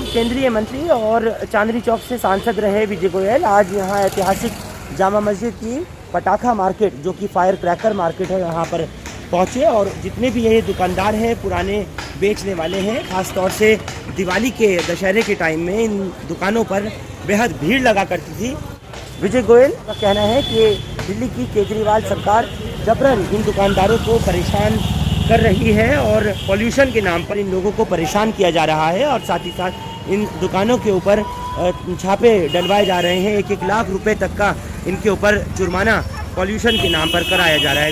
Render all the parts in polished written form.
पूर्व केंद्रीय मंत्री और चांदनी चौक से सांसद रहे विजय गोयल आज यहाँ ऐतिहासिक जामा मस्जिद की पटाखा मार्केट, जो कि फायर क्रैकर मार्केट है, यहाँ पर पहुँचे। और जितने भी ये दुकानदार हैं, पुराने बेचने वाले हैं, ख़ास तौर से दिवाली के दशहरे के टाइम में इन दुकानों पर बेहद भीड़ लगा करती थी। विजय गोयल का कहना है कि दिल्ली की केजरीवाल सरकार जबरन इन दुकानदारों को परेशान कर रही है और पॉल्यूशन के नाम पर इन लोगों को परेशान किया जा रहा है, और साथ ही साथ इन दुकानों के ऊपर छापे डलवाए जा रहे हैं। 1-1 लाख रुपए तक का इनके ऊपर जुर्माना पॉल्यूशन के नाम पर कराया जा रहा है।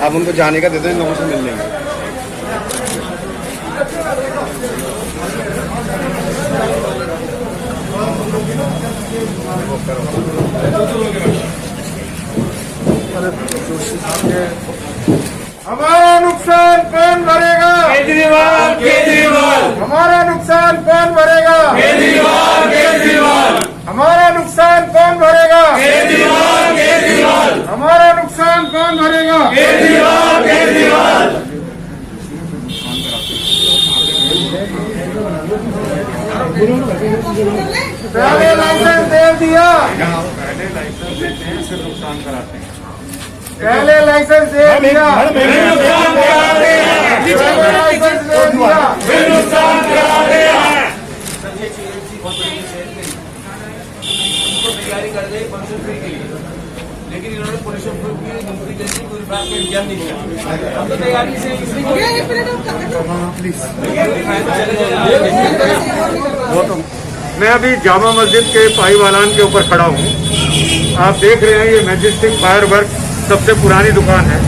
आप उनको जाने का देते हैं, लोगों से मिल लेंगे। हमारा नुकसान कौन भरेगा? केजरीवाल केजरीवाल। हमारा नुकसान कौन भरेगा? केजरीवाल केजरीवाल। हमारा नुकसान कौन भरेगा? केजरीवाल केजरीवाल। हमारा नुकसान कौन भरेगा? केजरीवाल केजरीवाल। पहले लाइसेंस दे दिया, पहले लाइसेंस देते हैं, फिर नुकसान कराते हैं। पहले लाइसेंस दे दिया, फिर नुकसान कराते हैं, पहले लाइसेंस दे दिया, फिर नुकसान कराते हैं। तैयारी कर रहे फंक्शन फ्री के लिए, लेकिन इन्होंने पुलिस की नौकरी के लिए कोई विभाग में इंतजाम नहीं किया। हम तो तैयारी से मैं अभी जामा मस्जिद के पाईवालान के ऊपर खड़ा हूँ। आप देख रहे हैं ये मैजेस्टिक फायरवर्क सबसे पुरानी दुकान है।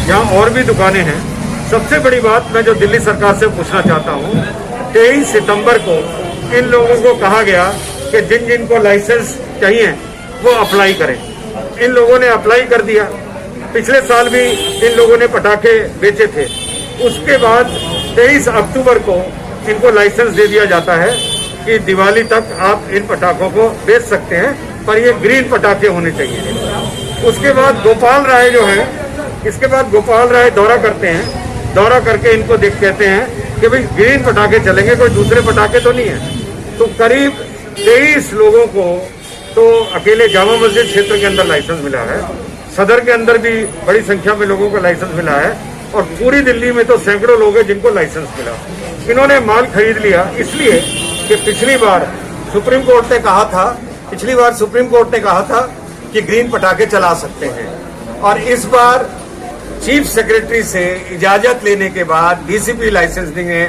यहाँ और भी दुकानें हैं। सबसे बड़ी बात मैं जो दिल्ली सरकार से पूछना चाहता हूँ, 23 सितंबर को इन लोगों को कहा गया कि जिन जिनको लाइसेंस चाहिए वो अप्लाई करें। इन लोगों ने अप्लाई कर दिया। पिछले साल भी इन लोगों ने पटाखे बेचे थे। उसके बाद 23 अक्टूबर को इनको लाइसेंस दे दिया जाता है कि दिवाली तक आप इन पटाखों को बेच सकते हैं, पर ये ग्रीन पटाखे होने चाहिए। उसके बाद गोपाल राय जो है, इसके बाद गोपाल राय दौरा करते हैं। दौरा करके इनको कहते हैं कि भाई ग्रीन पटाखे चलेंगे, कोई दूसरे पटाखे तो नहीं है। तो करीब 23 लोगों को तो अकेले जामा मस्जिद क्षेत्र के अंदर लाइसेंस मिला है। सदर के अंदर भी बड़ी संख्या में लोगों को लाइसेंस मिला है, और पूरी दिल्ली में तो सैकड़ों लोग हैं जिनको लाइसेंस मिला। इन्होंने माल खरीद लिया इसलिए कि पिछली बार सुप्रीम कोर्ट ने कहा था कि ग्रीन पटाखे चला सकते हैं, और इस बार चीफ सेक्रेटरी से इजाजत लेने के बाद डीसीपी लाइसेंसिंग ने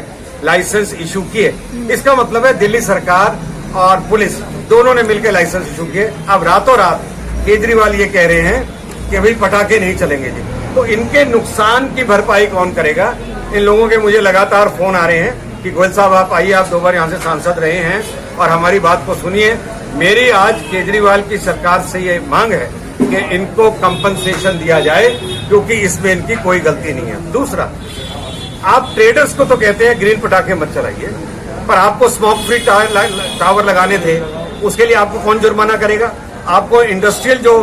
लाइसेंस इशू किए। इसका मतलब है दिल्ली सरकार और पुलिस दोनों ने मिलकर लाइसेंस इशू किए। अब रातों रात केजरीवाल ये कह रहे हैं कि भाई पटाखे नहीं चलेंगे जी। तो इनके नुकसान की भरपाई कौन करेगा? इन लोगों के मुझे लगातार फोन आ रहे हैं कि गोयल साहब आप आइए, आप 2 बार यहाँ से सांसद रहे हैं और हमारी बात को सुनिए। मेरी आज केजरीवाल की सरकार से ये मांग है कि इनको कंपनसेशन दिया जाए, क्योंकि इसमें इनकी कोई गलती नहीं है। दूसरा, आप ट्रेडर्स को तो कहते हैं ग्रीन पटाखे मत चलाइए, पर आपको स्मोक फ्री टावर लगाने थे, उसके लिए आपको कौन जुर्माना करेगा? आपको इंडस्ट्रियल जो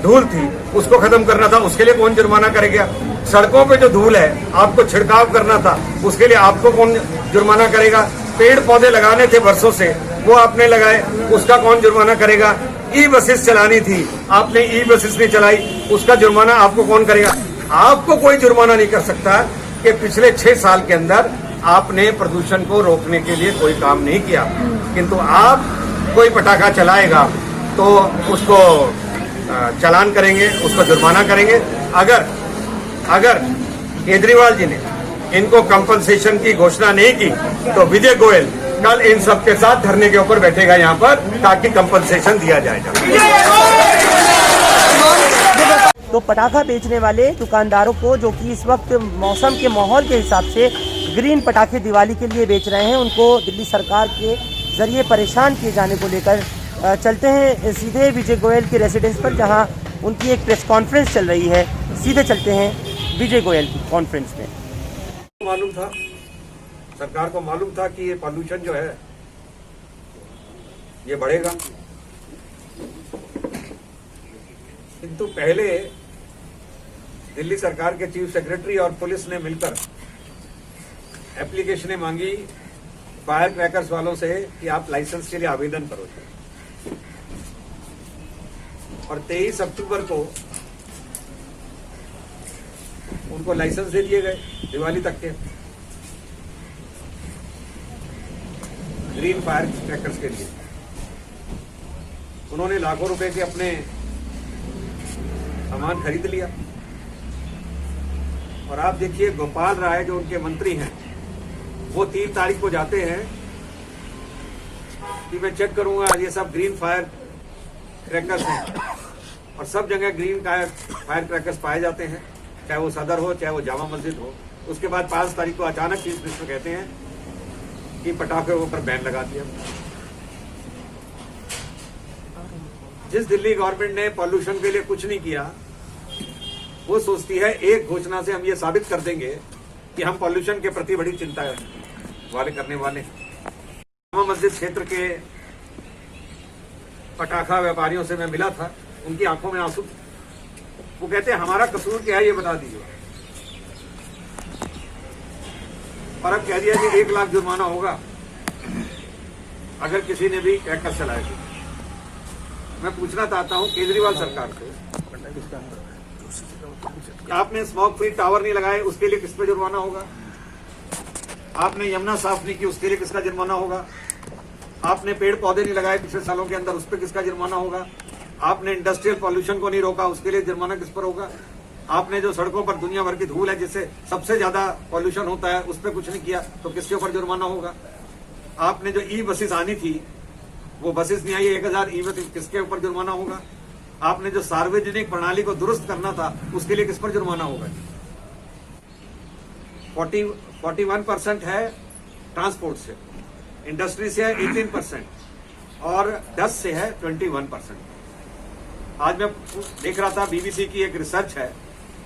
धूल थी उसको खत्म करना था, उसके लिए कौन जुर्माना करेगा? सड़कों पे जो धूल है आपको छिड़काव करना था, उसके लिए आपको कौन जुर्माना करेगा? पेड़ पौधे लगाने थे वर्षों से, वो आपने लगाए, उसका कौन जुर्माना करेगा? ई बसेस चलानी थी, आपने ई बसेस नहीं चलाई, उसका जुर्माना आपको कौन करेगा? आपको कोई जुर्माना नहीं कर सकता कि पिछले 6 साल के अंदर आपने प्रदूषण को रोकने के लिए कोई काम नहीं किया। किंतु आप कोई पटाखा चलाएगा तो उसको चालान करेंगे, उसको जुर्माना करेंगे। अगर केजरीवाल जी ने इनको कंपनसेशन की घोषणा नहीं की तो विजय गोयल कल इन सबके साथ धरने के ऊपर बैठेगा यहाँ पर, ताकि कंपनसेशन दिया जाएगा। तो पटाखा बेचने वाले दुकानदारों को, जो कि इस वक्त मौसम के माहौल के हिसाब से ग्रीन पटाखे दिवाली के लिए बेच रहे हैं, उनको दिल्ली सरकार के जरिए परेशान किए जाने को लेकर चलते हैं सीधे विजय गोयल के रेसिडेंस पर, जहां उनकी एक प्रेस कॉन्फ्रेंस चल रही है। सीधे चलते हैं विजय गोयल की कॉन्फ्रेंस में। मालूम था, सरकार को मालूम था कि ये पॉल्यूशन जो है ये बढ़ेगा, किंतु पहले दिल्ली सरकार के चीफ सेक्रेटरी और पुलिस ने मिलकर एप्लीकेशनें मांगी फायर क्रैकर्स वालों से कि आप लाइसेंस के लिए आवेदन करो, और 23 अक्टूबर को उनको लाइसेंस दे दिए गए दिवाली तक के ग्रीन फायर क्रैकर्स के लिए। उन्होंने लाखों रुपए के अपने सामान खरीद लिया। और आप देखिए गोपाल राय जो उनके मंत्री हैं, वो 3 तारीख को जाते हैं कि मैं चेक करूंगा ये सब ग्रीन फायर क्रैकर्स हैं, और सब जगह ग्रीन फायर क्रैकर्स पाए जाते हैं, चाहे वो सदर हो चाहे वो जामा मस्जिद हो। उसके बाद 5 तारीख को अचानक चीफ मिनिस्टर कहते हैं कि पटाखे के ऊपर बैन लगा दिया। जिस दिल्ली गवर्नमेंट ने पॉल्यूशन के लिए कुछ नहीं किया, वो सोचती है एक घोषणा से हम ये साबित कर देंगे कि हम पॉल्यूशन के प्रति बड़ी चिंता करने वाले। जामा मस्जिद क्षेत्र के पटाखा व्यापारियों से मैं मिला था, उनकी आंखों में आंसू। वो कहते हैं हमारा कसूर क्या है ये बता दीजिए। और अब कह दिया कि 1 लाख जुर्माना होगा अगर किसी ने भी क्रैकर चलाया तो। मैं पूछना चाहता हूं केजरीवाल सरकार से, आपने स्मोक फ्री टावर नहीं लगाए उसके लिए किस पे जुर्माना होगा? आपने यमुना साफ नहीं की उसके लिए किसका जुर्माना होगा? आपने पेड़ पौधे नहीं लगाए पिछले सालों के अंदर उस पर किसका जुर्माना होगा? आपने इंडस्ट्रियल पॉल्यूशन को नहीं रोका उसके लिए जुर्माना किस पर होगा? आपने जो सड़कों पर दुनिया भर की धूल है जिससे सबसे ज्यादा पॉल्यूशन होता है उस पर कुछ नहीं किया तो किसके ऊपर जुर्माना होगा? आपने जो ई बसेस आनी थी वो बसेस नहीं आई, 1000 ई बसेस, किसके ऊपर जुर्माना होगा? आपने जो सार्वजनिक प्रणाली को दुरुस्त करना था उसके लिए किस पर जुर्माना होगा? 41% है ट्रांसपोर्ट से, इंडस्ट्री से है 18% और 10 से है 21%। आज मैं देख रहा था बीबीसी की एक रिसर्च है,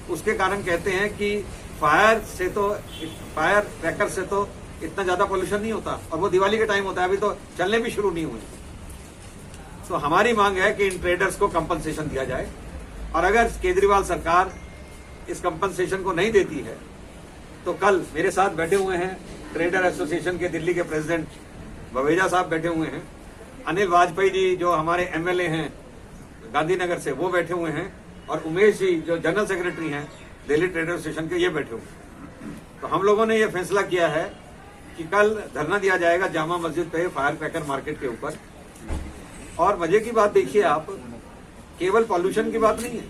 उसके कारण कहते हैं कि फायर क्रैकर से तो इतना ज्यादा पोल्यूशन नहीं होता, और वो दिवाली के टाइम होता है, अभी तो चलने भी शुरू नहीं हुए। तो हमारी मांग है कि इन ट्रेडर्स को कंपनसेशन दिया जाए, और अगर केजरीवाल सरकार इस कंपनसेशन को नहीं देती है तो कल मेरे साथ बैठे हुए हैं ट्रेडर एसोसिएशन के दिल्ली के प्रेसिडेंट बवेजा साहब बैठे हुए हैं, अनिल वाजपेयी जी जो हमारे एमएलए हैं गांधीनगर से वो बैठे हुए हैं, और उमेश जी जो जनरल सेक्रेटरी हैं दिल्ली ट्रेडर एसोसिएशन के ये बैठे हुए हैं। तो हम लोगों ने ये फैसला किया है कि कल धरना दिया जाएगा जामा मस्जिद पे फायर क्रैकर मार्केट के ऊपर। और मजे की बात देखिए, आप केवल पॉल्यूशन की बात नहीं है,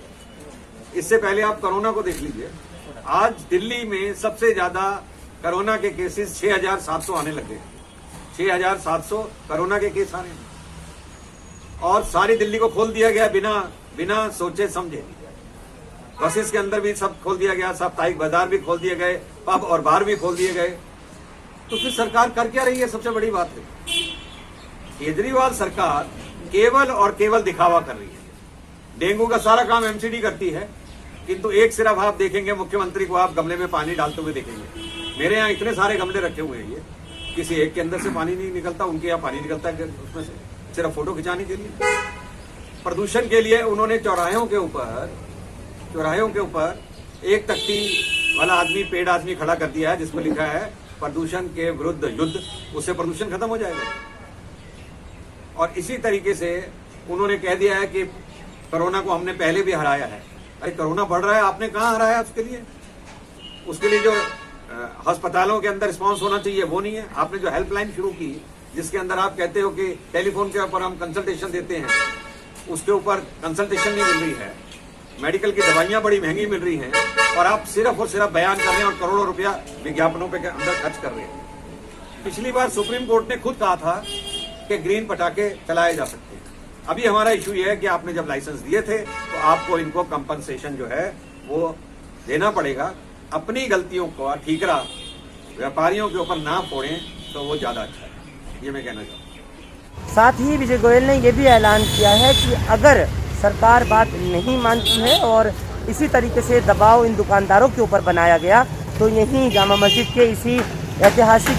इससे पहले आप कोरोना को देख लीजिए। आज दिल्ली में सबसे ज्यादा कोरोना के केसेस 6700 आने लगे, 6700 कोरोना के केस आ रहे हैं, और सारी दिल्ली को खोल दिया गया बिना सोचे समझे। बसेस के अंदर भी सब खोल दिया गया, साप्ताहिक बाजार भी खोल दिए गए, पब और बार भी खोल दिए गए। तो फिर सरकार कर क्या रही है? सबसे बड़ी बात है केजरीवाल सरकार केवल और केवल दिखावा कर रही है। डेंगू का सारा काम एमसीडी करती है, किंतु एक सिर्फ आप देखेंगे मुख्यमंत्री को आप गमले में पानी डालते हुए देखेंगे। मेरे यहाँ इतने सारे गमले रखे हुए हैं, ये किसी एक के अंदर से पानी नहीं निकलता, उनके यहाँ पानी निकलता है उसमें से, सिर्फ फोटो खिंचाने के लिए। प्रदूषण के लिए उन्होंने चौराहों के ऊपर एक तख्ती वाला आदमी, पेड़ आदमी खड़ा कर दिया है जिसमें लिखा है प्रदूषण के विरुद्ध युद्ध, उससे प्रदूषण खत्म हो जाएगा। और इसी तरीके से उन्होंने कह दिया है कि कोरोना को हमने पहले भी हराया है। अरे कोरोना बढ़ रहा है, आपने कहाँ हराया? उसके लिए जो अस्पतालों के अंदर रिस्पांस होना चाहिए वो नहीं है। आपने जो हेल्पलाइन शुरू की जिसके अंदर आप कहते हो कि टेलीफोन के ऊपर हम कंसल्टेशन देते हैं, उसके ऊपर कंसल्टेशन नहीं मिल रही है, मेडिकल की दवाइयां बड़ी महंगी मिल रही हैं, और आप सिर्फ और सिर्फ बयान कर रहे हैं और करोड़ों रुपया विज्ञापनों पे अंदर खर्च कर रहे हैं। पिछली बार सुप्रीम कोर्ट ने खुद कहा था कि ग्रीन पटाखे चलाए जा सकते हैं। अभी हमारा इशू ये है कि आपने जब लाइसेंस दिए थे तो आपको इनको कंपनसेशन जो है वो देना पड़ेगा। अपनी गलतियों को ठीकरा व्यापारियों के ऊपर ना फोड़ें तो वो ज्यादा अच्छा है, ये मैं कहना चाहूँगा। साथ ही विजय गोयल ने यह भी ऐलान किया है कि अगर सरकार बात नहीं मानती है और इसी तरीके से दबाव इन दुकानदारों के ऊपर बनाया गया तो यहीं जामा मस्जिद के इसी ऐतिहासिक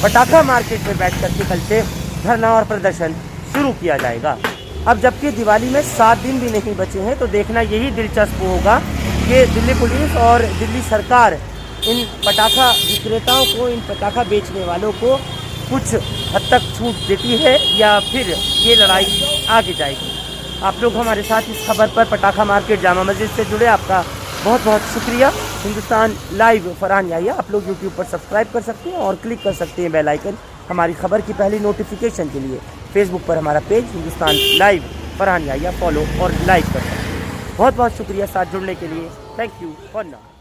पटाखा मार्केट में बैठ कर के कल से धरना और प्रदर्शन शुरू किया जाएगा। अब जबकि दिवाली में 7 दिन भी नहीं बचे हैं तो देखना यही दिलचस्प होगा कि दिल्ली पुलिस और दिल्ली सरकार इन पटाखा विक्रेताओं को, इन पटाखा बेचने वालों को कुछ हद तक छूट देती है या फिर ये लड़ाई आगे जाएगी। आप लोग हमारे साथ इस खबर पर पटाखा मार्केट जामा मस्जिद से जुड़े, आपका बहुत बहुत शुक्रिया। हिंदुस्तान लाइव फरहान याहिया आप लोग यूट्यूब पर सब्सक्राइब कर सकते हैं और क्लिक कर सकते हैं बेल आइकन हमारी खबर की पहली नोटिफिकेशन के लिए। फेसबुक पर हमारा page Hindustan live Farhan Yahiya follow और लाइक कर सकते हैं। बहुत बहुत शुक्रिया साथ जुड़ने के लिए। Thank you for now.